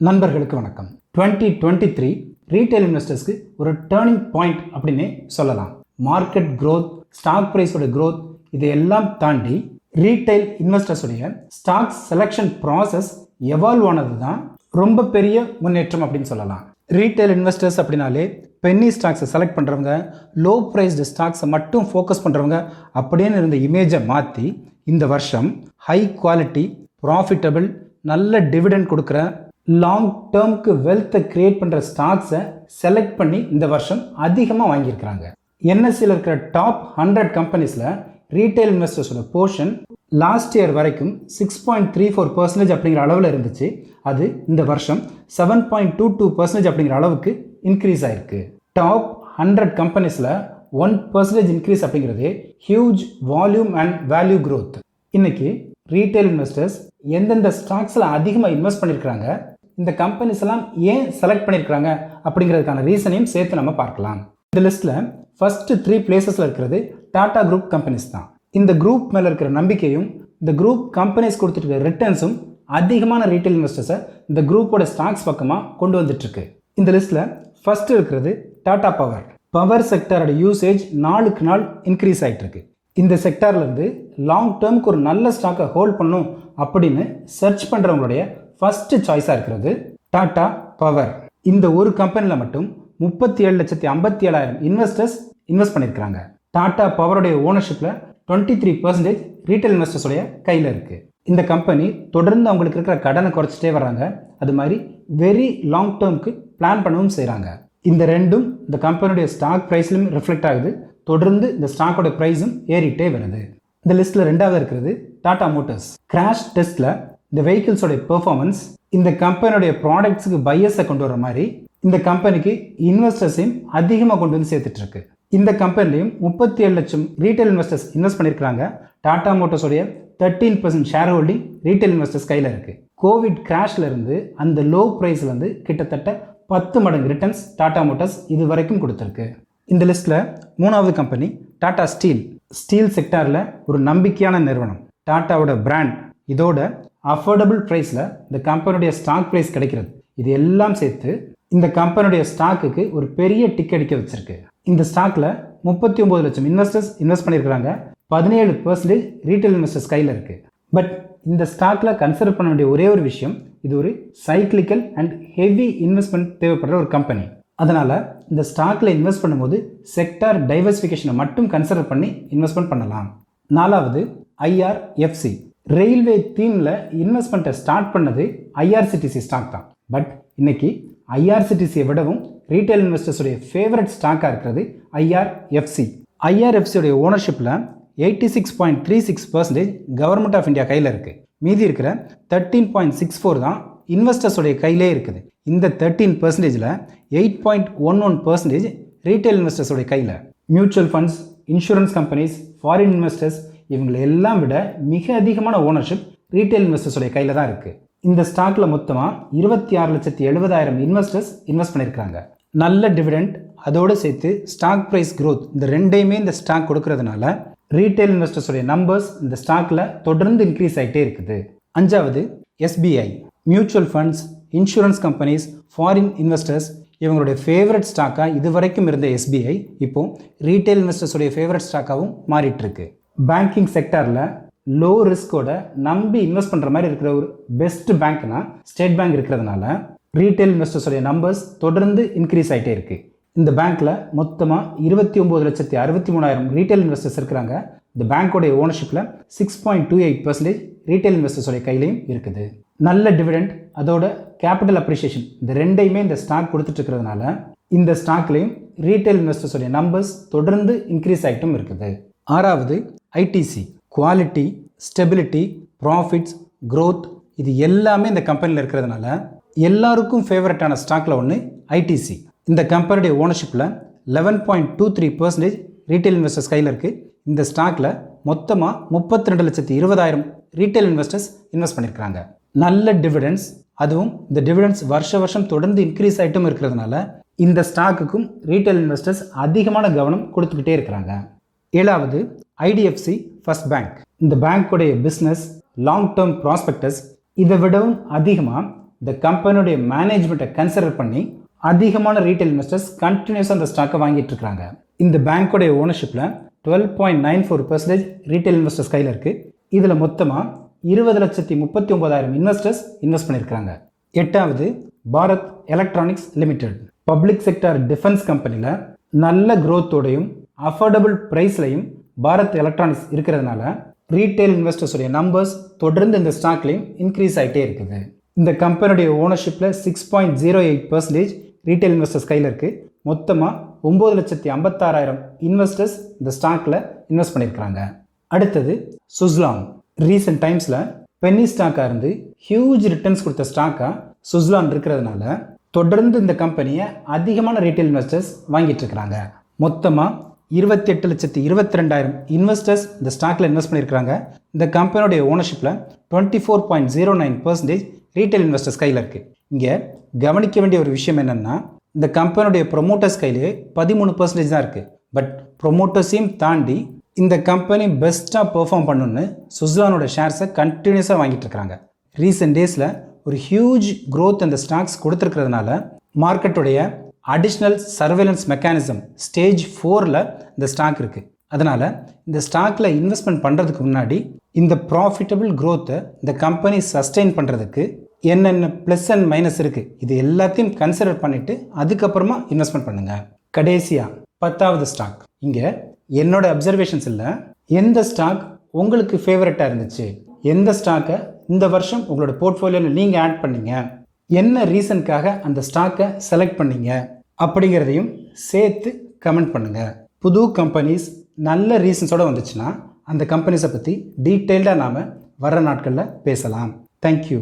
நண்பர்களுக்கு வணக்கம். 2023 ரீட்டைல் இன்வெஸ்டர்ஸ்க்கு ஒரு டேர்னிங் பாயிண்ட் அப்படின்னு சொல்லலாம். மார்க்கெட் க்ரோத், ஸ்டாக் ப்ரைஸோட க்ரோத் இதையெல்லாம் தாண்டி ரீட்டைல் இன்வெஸ்டர்ஸுடைய ஸ்டாக் செலெக்ஷன் ப்ராசஸ் எவால்வ் ஆனது தான் ரொம்ப பெரிய முன்னேற்றம் அப்படின்னு சொல்லலாம். ரீட்டைல் இன்வெஸ்டர்ஸ் அப்படின்னாலே பென்னி ஸ்டாக்ஸை செலக்ட் பண்ணுறவங்க, லோ ப்ரைஸ்டு ஸ்டாக்ஸை மட்டும் ஃபோக்கஸ் பண்ணுறவங்க அப்படின்னு இருந்த இமேஜை மாற்றி இந்த வருஷம் ஹை குவாலிட்டி, ப்ராஃபிட்டபிள், நல்ல டிவிடெண்ட் கொடுக்குற, லாங் டேர்முக்கு வெல்த்தை கிரியேட் பண்ணுற ஸ்டாக்ஸை செலக்ட் பண்ணி இந்த வருஷம் அதிகமாக வாங்கியிருக்கிறாங்க. என்எஸ்சியில் இருக்கிற டாப் 100 கம்பெனிஸில் ரீட்டைல் இன்வெஸ்டர்ஸோட போர்ஷன் லாஸ்ட் இயர் வரைக்கும் 6.34% அப்படிங்கிற அளவில் இருந்துச்சு. அது இந்த வருஷம் 7.22% அப்படிங்கிற அளவுக்கு இன்க்ரீஸ் ஆயிருக்கு. டாப் 100 கம்பெனிஸில் 1% இன்க்ரீஸ் அப்படிங்கிறது huge volume and value growth. இன்னைக்கு ரீட்டைல் இன்வெஸ்டர்ஸ் எந்தெந்த ஸ்டாக்ஸில் அதிகமாக இன்வெஸ்ட் பண்ணியிருக்கிறாங்க, இந்த கம்பெனிஸ் எல்லாம் ஏன் செலக்ட் பண்ணியிருக்கிறாங்க அப்படிங்கிறதுக்கான ரீசனையும் சேர்த்து நம்ம பார்க்கலாம். இந்த லிஸ்ட்டில் ஃபர்ஸ்ட் 3 பிளேசஸில் இருக்கிறது டாடா குரூப் கம்பெனிஸ் தான். இந்த குரூப் மேலே இருக்கிற நம்பிக்கையும் இந்த குரூப் கம்பெனிஸ் கொடுத்துட்டு இருக்கிற ரிட்டர்ன்ஸும் அதிகமான ரீட்டைல் இன்வெஸ்டர்ஸை இந்த குரூப்போட ஸ்டாக்ஸ் பக்கமாக கொண்டு வந்துட்டுருக்கு. இந்த லிஸ்ட்டில் ஃபர்ஸ்ட் இருக்கிறது டாடா பவர். பவர் செக்டாரோட யூசேஜ் நாளுக்கு நாள் இன்க்ரீஸ் ஆகிட்டு இருக்கு. இந்த செக்டார்லேருந்து லாங் டேர்முக்கு ஒரு நல்ல ஸ்டாக்கை ஹோல்ட் பண்ணும் அப்படின்னு சர்ச் பண்ணுறவங்களுடைய ஃபர்ஸ்ட் சாய்ஸாக இருக்கிறது டாடா பவர். இந்த ஒரு கம்பெனியில் மட்டும் 37,57,000 இன்வெஸ்டர்ஸ் இன்வெஸ்ட் பண்ணியிருக்கிறாங்க. டாடா பவருடைய ஓனர்ஷிப்பில் 23% ரீட்டைல் இன்வெஸ்டர்ஸோடைய கையில் இருக்குது. இந்த கம்பெனி தொடர்ந்து அவங்களுக்கு இருக்கிற கடனை குறைச்சிட்டே வர்றாங்க. அது மாதிரி வெரி லாங் டேர்முக்கு பிளான் பண்ணவும் செய்கிறாங்க. இந்த ரெண்டும் இந்த கம்பெனியுடைய ஸ்டாக் ப்ரைஸ்லையும் ரிஃப்ளெக்ட் ஆகுது. தொடர்ந்து இந்த ஸ்டாக்கோட ப்ரைஸும் ஏறிட்டே வருது. இந்த லிஸ்ட்டில் ரெண்டாவது இருக்கிறது டாடா மோட்டார்ஸ். கிராஷ் டெஸ்ட்டில் இந்த வெஹிக்கிள்ஸோட பெர்ஃபார்மன்ஸ் இந்த கம்பெனியோடைய ப்ராடக்ட்ஸுக்கு பையர்ஸை கொண்டு வர மாதிரி இந்த கம்பெனிக்கு இன்வெஸ்டர்ஸையும் அதிகமாக கொண்டு வந்து சேர்த்துட்டு இருக்கு. இந்த கம்பெனிலையும் 37 லட்சம் ரீட்டைல் இன்வெஸ்டர்ஸ் இன்வெஸ்ட் பண்ணியிருக்காங்க. டாடா மோட்டார்ஸோடைய 13% ஷேர் ஹோல்டிங் ரீட்டைல் இன்வெஸ்டர்ஸ் கையில் இருக்கு. கோவிட் கிராஷ்ல இருந்து அந்த லோ ப்ரைஸ்ல இருந்து கிட்டத்தட்ட 10 மடங்கு ரிட்டர்ன்ஸ் டாடா மோட்டார்ஸ் இது வரைக்கும் கொடுத்துருக்கு. இந்த லிஸ்ட்டில் மூணாவது கம்பெனி டாடா ஸ்டீல். ஸ்டீல் செக்டாரில் ஒரு நம்பிக்கையான நிறுவனம். டாட்டாவோட பிராண்ட், இதோட அஃபோர்டபுள் ப்ரைஸில் இந்த கம்பெனியுடைய ஸ்டாக் ப்ரைஸ் கிடைக்கிறது, இது எல்லாம் சேர்த்து இந்த கம்பெனியுடைய ஸ்டாக்குக்கு ஒரு பெரிய டிக் அடிக்க வச்சிருக்கு. இந்த ஸ்டாக்கில் 39 லட்சம் இன்வெஸ்டர்ஸ் இன்வெஸ்ட் பண்ணியிருக்கிறாங்க. 17% ரீட்டைல் இன்வெஸ்டர்ஸ் கையில் இருக்குது. பட் இந்த ஸ்டாக்கில் கன்சிடர் பண்ண வேண்டிய ஒரே ஒரு விஷயம், இது ஒரு சைக்ளிக்கல் அண்ட் ஹெவி இன்வெஸ்ட்மெண்ட் தேவைப்படுற ஒரு கம்பெனி. அதனால் இந்த ஸ்டாக்கில் இன்வெஸ்ட் பண்ணும்போது செக்டார் டைவர்சிஃபிகேஷனை மட்டும் கன்சிடர் பண்ணி இன்வெஸ்ட்மெண்ட் பண்ணலாம். நாலாவது ஐஆர்எஃப்சி. ரயில்வே தீமில் இன்வெஸ்ட்மெண்ட்டை ஸ்டார்ட் பண்ணது ஐஆர்சிடிசி ஸ்டாக் தான். பட் இன்னைக்கு ஐஆர்சிடிசியை விடவும் ரீட்டைல் இன்வெஸ்டர்ஸுடைய ஃபேவரட் ஸ்டாக்காக இருக்கிறது ஐஆர்எஃப்சி. ஐஆர்எஃப்சியோடைய ஓனர்ஷிப்பில் 86.36% கவர்மெண்ட் ஆஃப் இந்தியா கையில் இருக்குது. மீதி இருக்கிற 13.64 தான் இன்வெஸ்டர்ஸோடைய கையிலே இருக்குது. இந்த 13%ல் 8.11% ரீட்டைல் இன்வெஸ்டர்ஸோடைய கையில். Mutual funds, insurance companies, foreign investors இவங்களை எல்லாம் விட மிக அதிகமான ஓனர்ஷிப் ரீட்டைல் இன்வெஸ்டர்ஸோடைய கையில் தான் இருக்குது. இந்த ஸ்டாக்கில் மொத்தமாக 26,70,000 இன்வெஸ்டர்ஸ் இன்வெஸ்ட் பண்ணியிருக்காங்க. நல்ல டிவிடெண்ட், அதோடு சேர்த்து ஸ்டாக் ப்ரைஸ் க்ரோத், இந்த ரெண்டையுமே இந்த ஸ்டாக் கொடுக்கறதுனால ரீட்டைல் இன்வெஸ்டர்ஸோடைய நம்பர்ஸ் இந்த ஸ்டாக்கில் தொடர்ந்து இன்க்ரீஸ் ஆகிட்டே இருக்குது. அஞ்சாவது SBI. Mutual funds, insurance companies, foreign investors இவங்களுடைய ஃபேவரட் ஸ்டாக்காக இது வரைக்கும் இருந்த எஸ்பிஐ இப்போ ரீட்டைல் இன்வெஸ்டர்ஸோடைய ஃபேவரட் ஸ்டாக்காகவும் மாறிட்டுருக்கு. பேங்கிங் செக்டாரில் லோ ரிஸ்கோட நம்பி இன்வெஸ்ட் பண்ணுற மாதிரி இருக்கிற ஒரு பெஸ்ட் பேங்க்னா ஸ்டேட் பேங்க் இருக்கிறதுனால ரீட்டைல் இன்வெஸ்டர்ஸோடைய நம்பர்ஸ் தொடர்ந்து இன்க்ரீஸ் ஆகிட்டே இருக்குது. இந்த பேங்க்கில் மொத்தமாக 29,63,000 ரீட்டைல் இன்வெஸ்டர்ஸ் இருக்கிறாங்க. இந்த பேங்க்கோடைய ஓனர்ஷிப்பில் 6.28% ரீட்டைல் இன்வெஸ்டர்ஸோடைய கையிலையும் இருக்குது. நல்ல டிவிடெண்ட், அதோட கேபிட்டல் அப்ரிசியேஷன், இந்த ரெண்டையுமே இந்த ஸ்டாக் கொடுத்துட்டு இருக்கிறதுனால இந்த ஸ்டாக்லையும் ரீட்டைல் இன்வெஸ்டர்ஸோடைய நம்பர்ஸ் தொடர்ந்து இன்க்ரீஸ் ஆகிட்டும் இருக்குது. ஆறாவது ITC. Quality, stability, profits, growth இது எல்லாமே இந்த கம்பெனியில் இருக்கிறதுனால எல்லாருக்கும் ஃபேவரட்டான ஸ்டாக்கில் ஒன்று ஐடிசி. இந்த கம்பெனியுடைய ஓனர்ஷிப்பில் 11.23% ரீட்டைல் இன்வெஸ்டர்ஸ் கையில் இருக்குது. இந்த ஸ்டாக்கில் மொத்தமாக 32,20,000 ரீட்டைல் இன்வெஸ்டர்ஸ் இன்வெஸ்ட் பண்ணியிருக்கிறாங்க. நல்ல டிவிடெண்ட்ஸ், அதுவும் இந்த டிவிடெண்ட்ஸ் வருஷம் தொடர்ந்து இன்க்ரீஸ் ஆகிட்டும் இருக்கிறதுனால இந்த ஸ்டாக்குக்கும் ரீட்டைல் இன்வெஸ்டர்ஸ் அதிகமான கவனம் கொடுத்துக்கிட்டே இருக்கிறாங்க. ஏழாவது ஐடிஎஃப்சி ஃபர்ஸ்ட் பேங்க். இந்த பேங்க்குடைய பிஸ்னஸ், லாங் டேர்ம் ப்ராஸ்பெக்டஸ் இதை விடவும் அதிகமாக இந்த கம்பெனியுடைய மேனேஜ்மெண்ட்டை கன்சிடர் பண்ணி அதிகமான ரீட்டைல் இன்வெஸ்டர்ஸ் கண்டினியூஸாக அந்த ஸ்டாக்கை வாங்கிட்டு இருக்காங்க. இந்த பேங்க்கோடைய ஓனர்ஷிப்பில் 12.94% ரீட்டைல் இன்வெஸ்டர்ஸ் கையில் இருக்குது. இதில் மொத்தமாக 20,39,000 இன்வெஸ்டர்ஸ் இன்வெஸ்ட் பண்ணியிருக்காங்க. 8வது Bharat electronics limited. Public sector defence கம்பெனியில் நல்ல க்ரோத்தோடையும் அஃபோர்டபுள் ப்ரைஸ்லையும் பாரத் எலக்ட்ரானிக்ஸ் இருக்கிறதுனால ரீட்டைல் இன்வெஸ்டர்ஸுடைய நம்பர்ஸ் தொடர்ந்து இந்த ஸ்டாக்லையும் இன்க்ரீஸ் ஆகிட்டே இருக்குது. இந்த கம்பெனியுடைய ஓனர்ஷிப்பில் 6.08% ரீட்டைல் இன்வெஸ்டர்ஸ் கையில் இருக்குது. மொத்தமாக 9,56,000 இன்வெஸ்டர்ஸ் இந்த ஸ்டாக்கில் இன்வெஸ்ட் பண்ணியிருக்கிறாங்க. அடுத்தது சுஸ்லான். ரீசெண்ட் டைம்ஸில் பென்னி ஸ்டாக்காக இருந்து ஹியூஜ் ரிட்டர்ன்ஸ் கொடுத்த ஸ்டாக்காக சுஸ்லான் இருக்கிறதுனால தொடர்ந்து இந்த கம்பெனியை அதிகமான ரீட்டைல் இன்வெஸ்டர்ஸ் வாங்கிட்டு இருக்கிறாங்க. மொத்தமாக 28,22,000 இன்வெஸ்டர்ஸ் இந்த ஸ்டாக்கில் இன்வெஸ்ட் பண்ணியிருக்கிறாங்க. இந்த கம்பெனியோடைய ஓனர்ஷிப்பில் 24.09% ரீட்டைல் இன்வெஸ்டர்ஸ் கையில் இருக்குது. இங்கே கவனிக்க வேண்டிய ஒரு விஷயம் என்னென்னா, இந்த கம்பெனியுடைய ப்ரொமோட்டர்ஸ் கையிலே 13% தான் இருக்குது. பட் ப்ரொமோட்டர்ஸையும் தாண்டி இந்த கம்பெனி பெஸ்ட்டாக பெர்ஃபார்ம் பண்ணணுன்னு சுஸ்லானோட ஷேர்ஸை கண்டினியூஸாக வாங்கிட்டு இருக்கிறாங்க. ரீசெண்ட் டேஸில் ஒரு ஹியூஜ் க்ரோத் அந்த ஸ்டாக்ஸ் கொடுத்துருக்கிறதுனால மார்க்கெட்டுடைய அடிஷ்னல் சர்வேலன்ஸ் மெக்கானிசம் ஸ்டேஜ் 4ல் இந்த ஸ்டாக் இருக்குது. அதனால் இந்த ஸ்டாக்கில் இன்வெஸ்ட்மெண்ட் பண்ணுறதுக்கு முன்னாடி இந்த ப்ராஃபிட்டபிள் க்ரோத்தை இந்த கம்பெனி சஸ்டெயின் பண்ணுறதுக்கு என்னென்ன ப்ளஸ் அண்ட் மைனஸ் இருக்குது இது எல்லாத்தையும் கன்சிடர் பண்ணிவிட்டு அதுக்கப்புறமா இன்வெஸ்ட்மெண்ட் பண்ணுங்கள். கடைசியாக 10வது ஸ்டாக். இங்கே என்னோட அப்சர்வேஷன்ஸ் இல்லை, எந்த ஸ்டாக் உங்களுக்கு ஃபேவரட்டாக இருந்துச்சு, எந்த ஸ்டாக்கை இந்த வருஷம் உங்களோட போர்ட்ஃபோலியோவில் நீங்கள் ஆட் பண்ணீங்க, என்ன ரீசனுக்காக அந்த ஸ்டாக்கை செலக்ட் பண்ணீங்க அப்படிங்கிறதையும் சேர்த்து கமெண்ட் பண்ணுங்கள். புது கம்பெனிஸ் நல்ல ரீசன்ஸோடு வந்துச்சுன்னா அந்த கம்பெனிஸை பற்றி டீட்டெயில்டாக நாம் வர நாட்களில் பேசலாம். தேங்க்யூ.